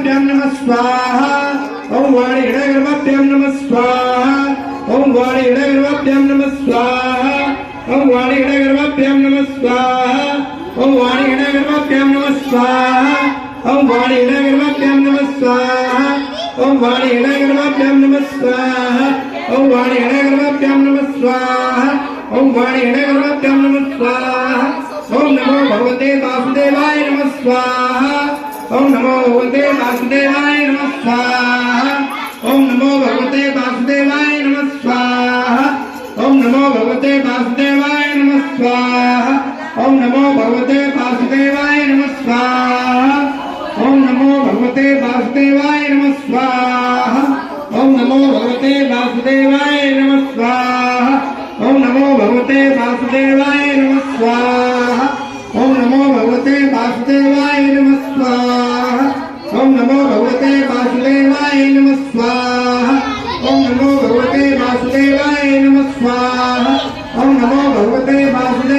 गर्भाभ्यां नमः स्वाहा ओम वाणी गर्भाभ्यां नमः स्वाहा ओम वाणी गर्भाभ्यां नमः स्वाहा ओम वाणी गर्भाभ्यां नमः स्वाहा ओम वाणी गर्भाभ्यां नमः स्वाहा ओम वाणी गर्भाभ्यां नमः स्वाहा ओम वाणी गर्भाभ्यां नमः स्वाहा ओम वाणी गर्भाभ्यां नमः स्वाहा ओम वाणी गर्भाभ्यां नमः स्वाहा ओम नमो भगवते वासुदेवाय नमः स्वाहा ओम नमो भगवते वासुदेवाय नमः स्वाहा ओम नमो भगवते वासुदेवाय नमः स्वाहा ओम नमो भगवते वासुदेवाय नमः स्वाहा ओम नमो भगवते वासुदेवाय नमः स्वाहा ओम नमो भगवते वासुदेवाय नमः स्वाहा ओम नमो भगवते वासुदेवाय नमः स्वाहा ओम नमो भगवते वासुदेवाय नमः स्वाहा ओम नमो भगवते वासुदेवाय नमः स्वाहा ओम नमो भगवते वासुदेवाय नमः स्वाहा ओम नमो भगवते वासुदेवाय नमः स्वाहा ओम नमो भगवते वासुदेवाय